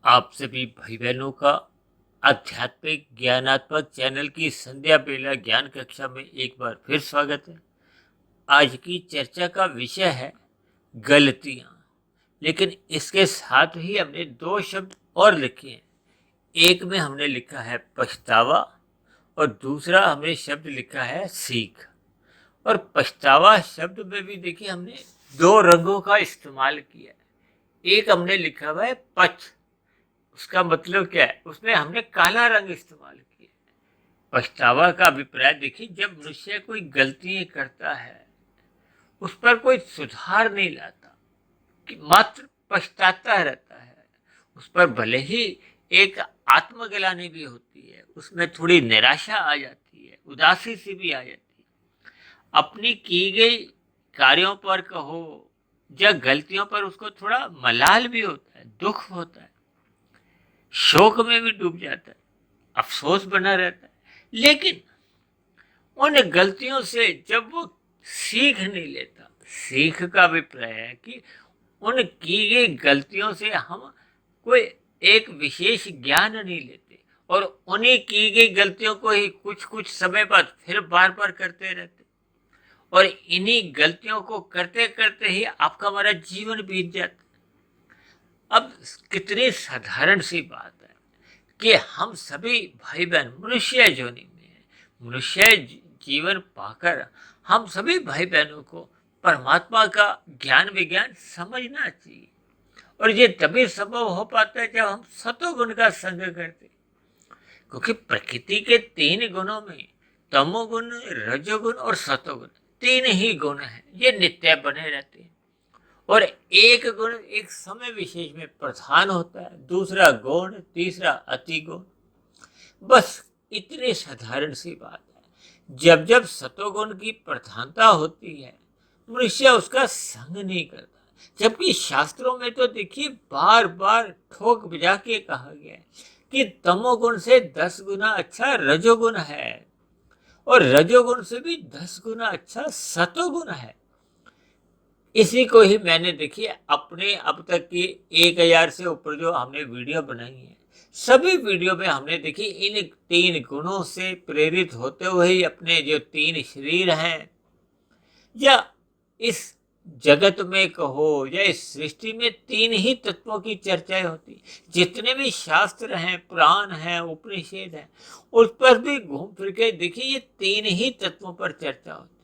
आप सभी भाई बहनों का आध्यात्मिक ज्ञानात्मक चैनल की संध्या बेला ज्ञान कक्षा में एक बार फिर स्वागत है। आज की चर्चा का विषय है गलतियां। लेकिन इसके साथ ही हमने दो शब्द और लिखे हैं। एक में हमने लिखा है पछतावा और दूसरा हमने शब्द लिखा है सीख। और पछतावा शब्द में भी देखिए हमने दो रंगों का इस्तेमाल किया है। एक हमने लिखा हुआ है पछ, उसका मतलब क्या है, उसमें हमने काला रंग इस्तेमाल किया। पछतावा का अभिप्राय देखिए, जब मनुष्य कोई गलती करता है उस पर कोई सुधार नहीं लाता, कि मात्र पछताता रहता है। उस पर भले ही एक आत्मग्लानि भी होती है, उसमें थोड़ी निराशा आ जाती है, उदासी सी भी आ जाती है। अपनी की गई कार्यों पर कहो या गलतियों पर उसको थोड़ा मलाल भी होता है, दुख होता है, शोक में भी डूब जाता है, अफसोस बना रहता है। लेकिन उन गलतियों से जब वो सीख नहीं लेता, सीख का अभिप्राय है कि उन की गई गलतियों से हम कोई एक विशेष ज्ञान नहीं लेते और उन्हीं की गई गलतियों को ही कुछ कुछ समय बाद फिर बार बार करते रहते, और इन्हीं गलतियों को करते करते ही आपका हमारा जीवन बीत जाता। अब कितनी साधारण सी बात है कि हम सभी भाई बहन मनुष्य योनि में हैं। मनुष्य जीवन पाकर हम सभी भाई बहनों को परमात्मा का ज्ञान विज्ञान समझना चाहिए, और ये तभी संभव हो पाता है जब हम सतोगुण का संग करते। क्योंकि प्रकृति के तीन गुणों में तमोगुण, रजोगुण और सतोगुण, तीन ही गुण हैं, ये नित्य बने रहते हैं। और एक गुण एक समय विशेष में प्रधान होता है, दूसरा गौण, तीसरा अति गौण। बस इतनी साधारण सी बात है। जब जब सतोगुण की प्रधानता होती है, मनुष्य उसका संग नहीं करता। जबकि शास्त्रों में तो देखिए बार बार ठोक बजा के कहा गया है कि तमोगुण से 10 गुना अच्छा रजोगुण है, और रजोगुण से भी 10 गुना अच्छा सतोगुण है। इसी को ही मैंने देखिए अपने अब तक की 1000 से ऊपर जो हमने वीडियो बनाई है, सभी वीडियो में हमने देखी इन तीन गुणों से प्रेरित होते हुए ही अपने जो तीन शरीर हैं, या इस जगत में कहो या इस सृष्टि में तीन ही तत्वों की चर्चाएं होती। जितने भी शास्त्र हैं, पुराण हैं, उपनिषद हैं, उस पर भी घूम फिर के देखिए ये तीन ही तत्वों पर चर्चा होती,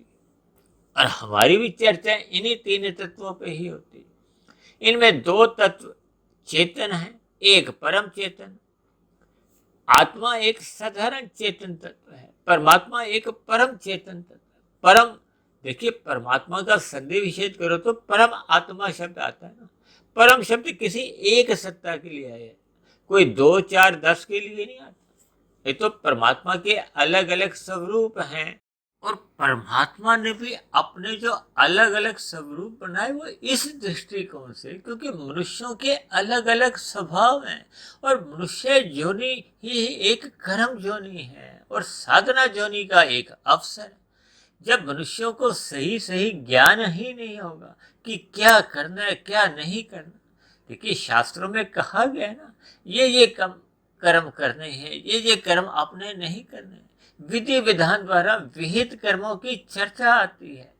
और हमारी भी चर्चा इन्हीं तीन तत्वों पे ही होती है। इनमें दो तत्व चेतन है, एक परम चेतन। आत्मा एक साधारण चेतन तत्व है, परमात्मा एक परम चेतन तत्व। परम देखिए, परमात्मा का संधि विच्छेद करो तो परम आत्मा शब्द आता है ना। परम शब्द किसी एक सत्ता के लिए है, कोई 2, 4, 10 के लिए नहीं आता। ये तो परमात्मा के अलग अलग स्वरूप हैं, और परमात्मा ने भी अपने जो अलग अलग स्वरूप बनाए वो इस दृष्टिकोण से, क्योंकि मनुष्यों के अलग अलग स्वभाव हैं, और मनुष्य योनि ही एक कर्म योनि है और साधना योनि का एक अवसर है। जब मनुष्यों को सही सही ज्ञान ही नहीं होगा कि क्या करना है क्या नहीं करना। देखिए शास्त्रों में कहा गया है ना, ये कर्म करने हैं, ये कर्म आपने नहीं करने। विधि विधान द्वारा विहित कर्मों की चर्चा आती है,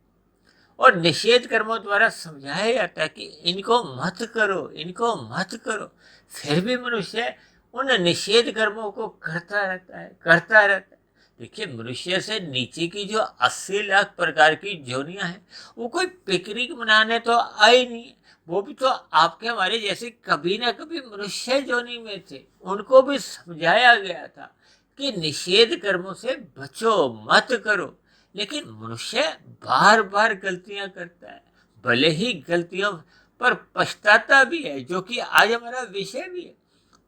और निषेध कर्मों द्वारा समझाया जाता है कि इनको मत करो, इनको मत करो। फिर भी मनुष्य उन निषेध कर्मों को करता रहता है, करता रहता है। देखिए मनुष्य से नीचे की जो 80 लाख प्रकार की जोनियां हैं, वो कोई पिकनिक मनाने तो आई नहीं है। वो भी तो आपके हमारे जैसे कभी ना कभी मनुष्य जोनी में थे। उनको भी समझाया गया था कि निषेध कर्मों से बचो, मत करो। लेकिन मनुष्य बार बार गलतियां करता है, भले ही गलतियों पर पछताता भी है, जो कि आज हमारा विषय भी है।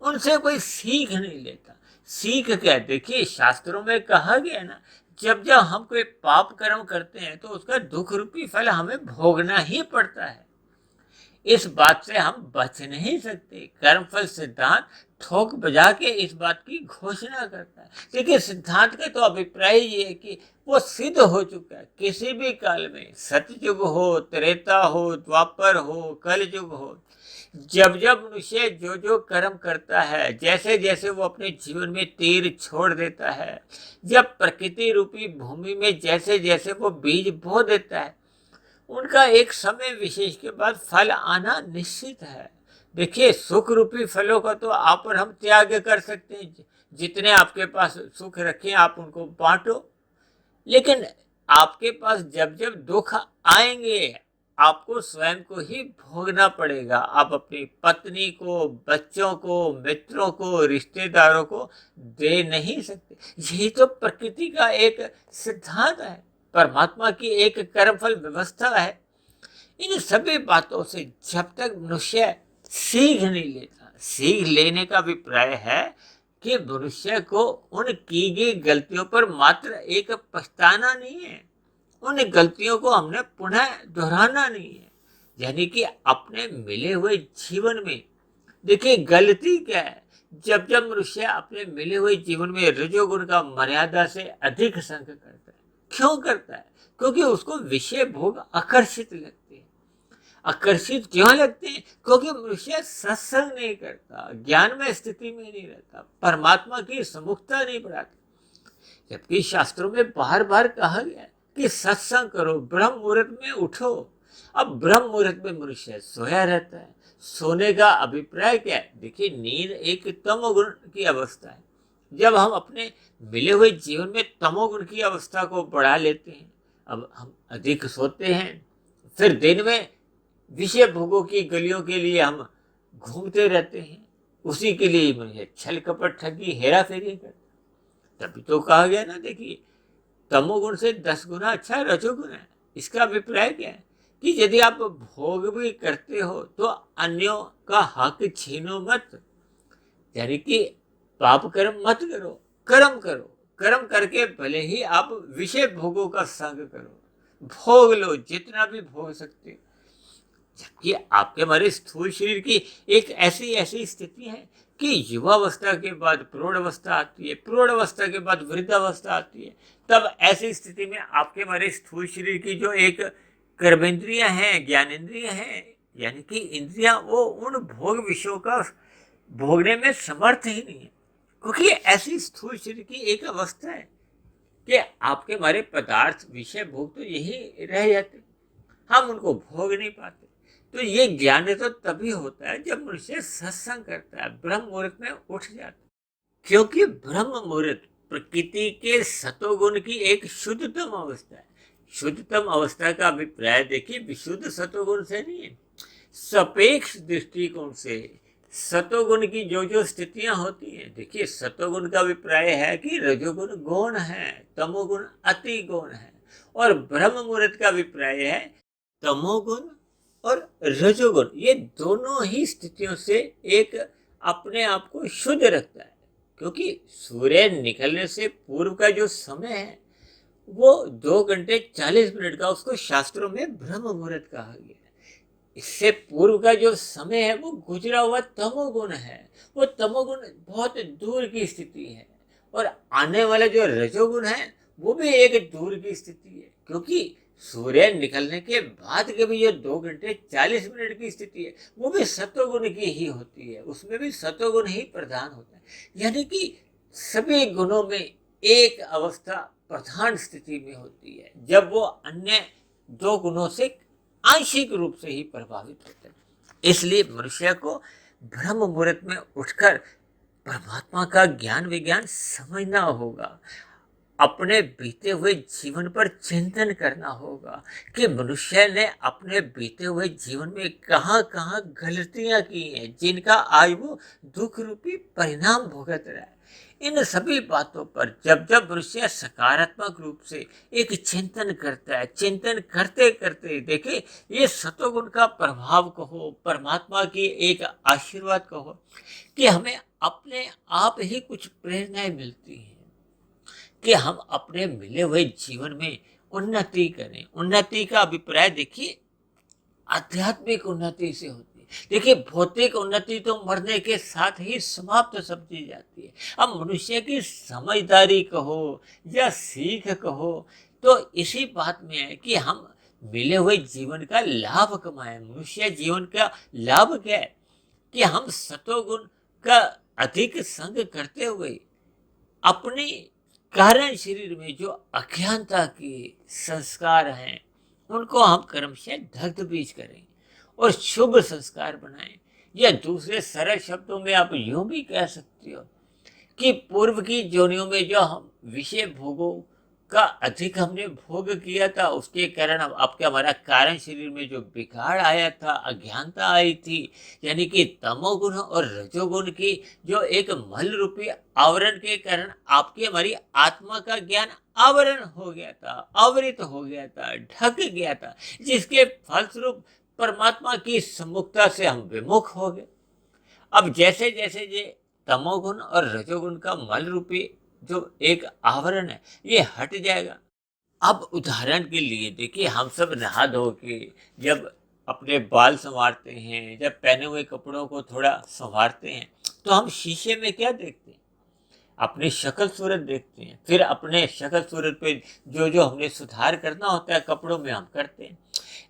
उनसे कोई सीख नहीं लेता। सीख क्या, देखिए शास्त्रों में कहा गया ना, जब जब हम कोई पाप कर्म करते हैं तो उसका दुख रूपी फल हमें भोगना ही पड़ता है। इस बात से हम बच नहीं सकते। कर्मफल सिद्धांत ठोक बजा के इस बात की घोषणा करता है। देखिए सिद्धांत का तो अभिप्राय ये है कि वो सिद्ध हो चुका है किसी भी काल में, सतयुग हो, त्रेता हो, द्वापर हो, कलयुग हो, जब जब मनुष्य जो जो कर्म करता है, जैसे जैसे वो अपने जीवन में तीर छोड़ देता है, जब प्रकृति रूपी भूमि में जैसे जैसे वो बीज बो देता है, उनका एक समय विशेष के बाद फल आना निश्चित है। देखिए, सुख रूपी फलों का तो आप और हम त्याग कर सकते हैं। जितने आपके पास सुख रखे आप उनको बांटो, लेकिन आपके पास जब जब दुख आएंगे आपको स्वयं को ही भोगना पड़ेगा। आप अपनी पत्नी को, बच्चों को, मित्रों को, रिश्तेदारों को दे नहीं सकते। यही तो प्रकृति का एक सिद्धांत है, परमात्मा की एक कर्मफल व्यवस्था है। इन सभी बातों से जब तक मनुष्य सीख नहीं लेता, सीख लेने का अभिप्राय है कि मनुष्य को उन की गई गलतियों पर मात्र एक पछताना नहीं है, उन गलतियों को हमने पुनः दोहराना नहीं है। यानी कि अपने मिले हुए जीवन में देखिए गलती क्या है, जब जब मनुष्य अपने मिले हुए जीवन में रजोगुण का मर्यादा से अधिक संग करता है। क्यों करता है? क्योंकि उसको विषय भोग आकर्षित लगते हैं। आकर्षित क्यों लगते हैं? क्योंकि मनुष्य सत्संग नहीं करता, ज्ञान में स्थिति में नहीं रहता, परमात्मा की सम्मुखता नहीं बढ़ाता। जबकि शास्त्रों में बार बार कहा गया है कि सत्संग करो, ब्रह्म मुहूर्त में उठो। अब ब्रह्म मुहूर्त में मनुष्य सोया रहता है। सोने का अभिप्राय क्या है? देखिए, नींद एक तमोगुण की अवस्था है। जब हम अपने मिले हुए जीवन में तमोगुण की अवस्था को बढ़ा लेते हैं, अब हम अधिक सोते हैं, फिर दिन में विषय भोगों की गलियों के लिए हम घूमते रहते हैं, उसी के लिए मुझे छल कपट ठगी हेरा फेरी करते। तभी तो कहा गया ना, देखिए तमोगुण से 10 गुना अच्छा रजोगुण है। इसका अभिप्राय क्या है कि यदि आप भोग भी करते हो तो अन्यों का हक छीनो मत। यानी कि पाप कर्म मत करो, कर्म करो। कर्म करके भले ही आप विषय भोगों का संग करो, भोग लो जितना भी भोग सकते हो। जबकि आपके हमारे स्थूल शरीर की एक ऐसी ऐसी स्थिति है कि युवावस्था के बाद प्रौढ़ावस्था आती है, प्रौढ़ावस्था के बाद वृद्धावस्था आती है। तब ऐसी स्थिति में आपके हमारे स्थूल शरीर की जो एक कर्मेंद्रियां हैं, ज्ञानेंद्रियां हैं, यानी कि इंद्रियां, वो उन भोग विषयों का भोगने में समर्थ ही नहीं है। क्योंकि ऐसी स्थूल शरीर की एक अवस्था है कि आपके हमारे पदार्थ विषय भोग तो यही रह जाते, हम उनको भोग नहीं पाते। तो ये ज्ञान तो तभी होता है जब मनुष्य सत्संग करता है, ब्रह्म मुहूर्त में उठ जाता है। क्योंकि ब्रह्म मुहूर्त प्रकृति के सतोगुण की एक शुद्धतम अवस्था है। शुद्धतम अवस्था का अभिप्राय देखिए विशुद्ध सतोगुण से नहीं है, सापेक्ष दृष्टिकोण से। सतोगुण की जो जो स्थितियां होती हैं, देखिए सतोगुण का अभिप्राय है कि रजोगुण गौण है, तमोगुण अति गौण है, और ब्रह्म मुहूर्त का अभिप्राय है तमोगुण और रजोगुण, ये दोनों ही स्थितियों से एक अपने आप को शुद्ध रखता है। क्योंकि सूर्य निकलने से पूर्व का जो समय है वो 2 घंटे 40 मिनट का, उसको शास्त्रों में ब्रह्म मुहूर्त कहा गया है। इससे पूर्व का जो समय है वो गुजरा हुआ तमोगुण है, वो तमोगुण बहुत दूर की स्थिति है। और आने वाला जो रजोगुण है वो भी एक दूर की स्थिति है। क्योंकि सूर्य निकलने के बाद के भी जो 2 घंटे 40 मिनट की स्थिति है वो भी सतोगुण की ही होती है, उसमें भी सतोगुण ही प्रधान होता है। यानी कि सभी गुणों में एक अवस्था प्रधान स्थिति में होती है, जब वो अन्य 2 गुणों से आंशिक रूप से ही प्रभावित होते हैं। इसलिए मनुष्य को ब्रह्म मुहूर्त में उठकर परमात्मा का ज्ञान विज्ञान समझना होगा, अपने बीते हुए जीवन पर चिंतन करना होगा कि मनुष्य ने अपने बीते हुए जीवन में कहाँ कहाँ गलतियां की हैं, जिनका आज वो दुख रूपी परिणाम भुगत रहा है। इन सभी बातों पर जब जब मनुष्य सकारात्मक रूप से एक चिंतन करता है, चिंतन करते करते देखिए ये सतोगुण का प्रभाव कहो, परमात्मा की एक आशीर्वाद कहो कि हमें अपने आप ही कुछ प्रेरणाएं मिलती हैं कि हम अपने मिले हुए जीवन में उन्नति करें। उन्नति का अभिप्राय देखिए आध्यात्मिक उन्नति से होती है। देखिए भौतिक उन्नति तो मरने के साथ ही समाप्त समझी जाती है। अब मनुष्य की समझदारी कहो या सीख कहो तो इसी बात में है कि हम मिले हुए जीवन का लाभ कमाएं। मनुष्य जीवन का लाभ क्या है कि हम सतोगुण का अधिक संग करते हुए अपने कारण शरीर में जो अज्ञानता के संस्कार हैं उनको हम क्रमशः दग्ध बीज करें और शुभ संस्कार बनाएं। या दूसरे सरल शब्दों में आप यूं भी कह सकते हो कि पूर्व की योनियों में जो हम विषय भोगों का अधिक हमने भोग किया था उसके कारण अब आपके हमारा कारण शरीर में जो बिगाड़ आया था, अज्ञानता आई थी, यानी कि तमोगुण और रजोगुण की जो एक मल रूपी आवरण के कारण आपकी हमारी आत्मा का ज्ञान आवरण हो गया था, आवृत हो गया था, ढक गया था, जिसके फलस्वरूप परमात्मा की सम्मुखता से हम विमुख हो गए। अब जैसे जैसे ये तमोगुण और रजोगुण का मल रूपी जो एक आवरण है ये हट जाएगा। अब उदाहरण के लिए देखिए, हम सब नहा धो के जब अपने बाल संवारते हैं, जब पहने हुए कपड़ों को थोड़ा संवारते हैं, तो हम शीशे में क्या देखते हैं? अपनी शक्ल सूरत देखते हैं। फिर अपने शक्ल सूरत पे जो जो हमने सुधार करना होता है कपड़ों में हम करते हैं।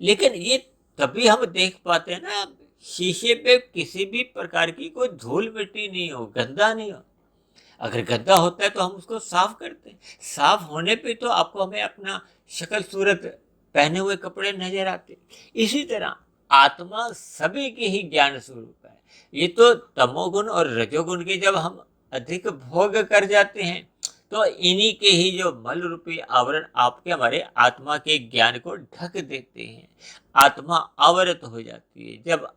लेकिन ये तभी हम देख पाते हैं ना, शीशे पे किसी भी प्रकार की कोई धूल मिट्टी नहीं हो, गंदा नहीं हो। अगर गंदा होता है तो हम उसको साफ करते हैं। साफ होने पे तो आपको हमें अपना शक्ल सूरत पहने हुए कपड़े नजर आते। इसी तरह आत्मा सभी के ही ज्ञान स्वरूप है। ये तो तमोगुण और रजोगुण के जब हम अधिक भोग कर जाते हैं तो इन्हीं के ही जो मल रूपी आवरण आपके हमारे आत्मा के ज्ञान को ढक देते हैं। आत्मा आवृत हो जाती है। जब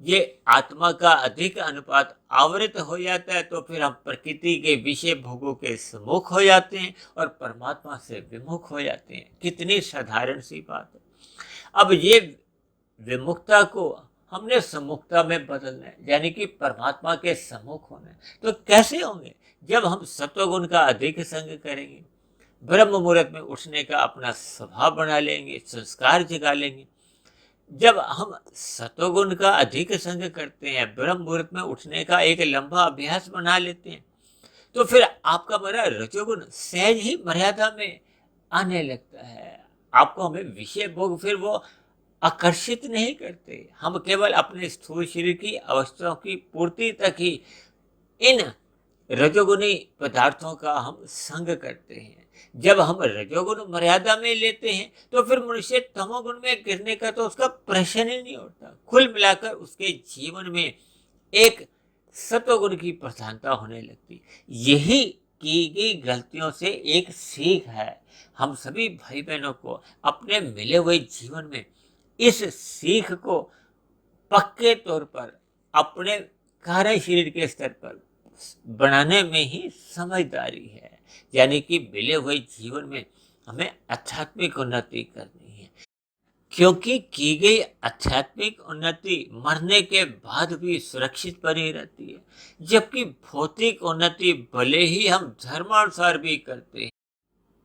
ये आत्मा का अधिक अनुपात आवृत हो जाता है तो फिर हम प्रकृति के विषय भोगों के सम्मुख हो जाते हैं और परमात्मा से विमुख हो जाते हैं। कितनी साधारण सी बात है। अब ये विमुखता को हमने सम्मुखता में बदलना है, यानी कि परमात्मा के सम्मुख होना है। तो कैसे होंगे? जब हम सत्वगुण का अधिक संग करेंगे, ब्रह्म मुहूर्त में उठने का अपना स्वभाव बना लेंगे, संस्कार जगा लेंगे। जब हम सतोगुण का अधिक संग करते हैं, ब्रह्म मुहूर्त में उठने का एक लंबा अभ्यास बना लेते हैं, तो फिर आपका बड़ा रजोगुण सहज ही मर्यादा में आने लगता है। आपको हमें विषय भोग फिर वो आकर्षित नहीं करते। हम केवल अपने स्थूल शरीर की अवस्थाओं की पूर्ति तक ही इन रजोगुणी पदार्थों का हम संग करते हैं। जब हम रजोगुण मर्यादा में लेते हैं तो फिर मनुष्य तमोगुण में गिरने का तो उसका प्रश्न ही नहीं उठता। कुल मिलाकर उसके जीवन में एक सत्वगुण की प्रधानता होने लगती। यही की गई गलतियों से एक सीख है। हम सभी भाई बहनों को अपने मिले हुए जीवन में इस सीख को पक्के तौर पर अपने कार्य शरीर के स्तर पर बनाने में ही समझदारी है। यानी कि मिले हुए जीवन में हमें आध्यात्मिक उन्नति करनी है, क्योंकि की गई आध्यात्मिक उन्नति मरने के बाद भी सुरक्षित बनी रहती है, जबकि भौतिक उन्नति भले ही हम धर्मानुसार भी करते हैं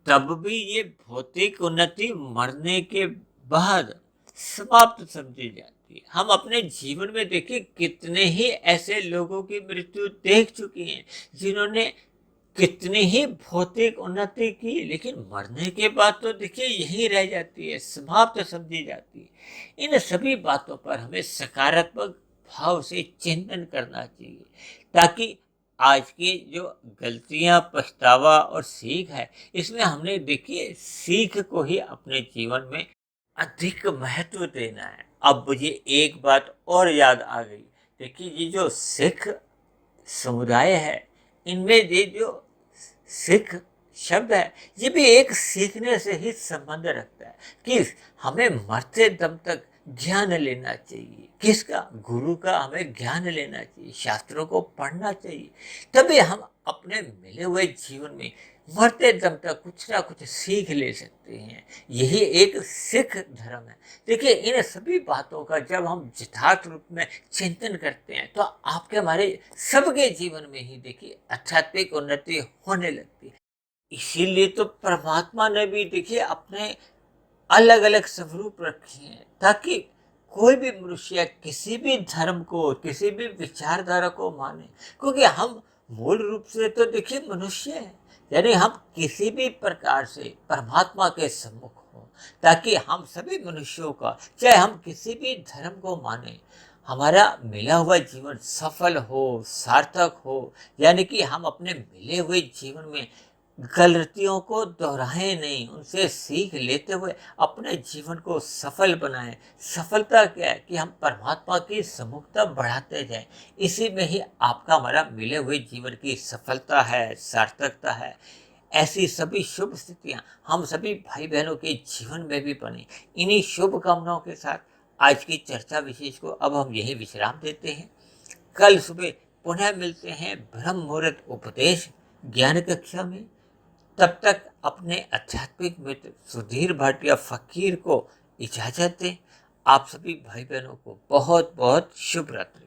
तब भी ये भौतिक उन्नति मरने के बाद समाप्त समझी जाती है। हम अपने जीवन में देखिए कितने ही ऐसे लोगों की मृत्यु देख चुके हैं जिन्होंने कितनी ही भौतिक उन्नति की, लेकिन मरने के बाद तो देखिए यही रह जाती है, समाप्त समझी जाती है। इन सभी बातों पर हमें सकारात्मक भाव से चिंतन करना चाहिए, ताकि आज की जो गलतियां, पछतावा और सीख है, इसमें हमने देखिए सीख को ही अपने जीवन में अधिक महत्व देना है। अब मुझे एक बात और याद आ गई। देखिए, ये जो सिख समुदाय है, इनमें ये जो सिख शब्द है, ये भी एक सीखने से ही संबंध रखता है कि हमें मरते दम तक ज्ञान लेना चाहिए। किसका? गुरु का हमें ज्ञान लेना चाहिए, शास्त्रों को पढ़ना चाहिए। तभी हम अपने मिले हुए जीवन में मरते दम तक कुछ ना कुछ सीख ले सकते हैं। यही एक सिख धर्म है। देखिए, इन सभी बातों का जब हम यथार्थ रूप में चिंतन करते हैं तो आपके हमारे सबके जीवन में ही देखिए आध्यात्मिक उन्नति होने लगती है। इसीलिए तो परमात्मा ने भी देखिए अपने अलग अलग स्वरूप रखे हैं, ताकि कोई भी मनुष्य किसी भी धर्म को, किसी भी विचारधारा को माने। क्योंकि हम मूल रूप से तो देखिए मनुष्य हैं, यानी हम किसी भी प्रकार से परमात्मा के सम्मुख हो, ताकि हम सभी मनुष्यों का, चाहे हम किसी भी धर्म को माने, हमारा मिला हुआ जीवन सफल हो, सार्थक हो, यानी कि हम अपने मिले हुए जीवन में गलतियों को दोहराएं नहीं, उनसे सीख लेते हुए अपने जीवन को सफल बनाएं। सफलता क्या है कि हम परमात्मा की सम्मुखता बढ़ाते जाएं। इसी में ही आपका हमारा मिले हुए जीवन की सफलता है, सार्थकता है। ऐसी सभी शुभ स्थितियां हम सभी भाई बहनों के जीवन में भी बने। इन्हीं शुभ कामनाओं के साथ आज की चर्चा विशेष को अब हम यही विश्राम देते हैं। कल सुबह पुनः मिलते हैं ब्रह्म मुहूर्त उपदेश ज्ञान कक्षा में। तब तक अपने आध्यात्मिक मित्र सुधीर भाटिया फकीर को इजाजत दें। आप सभी भाई बहनों को बहुत बहुत शुभ रात्रि।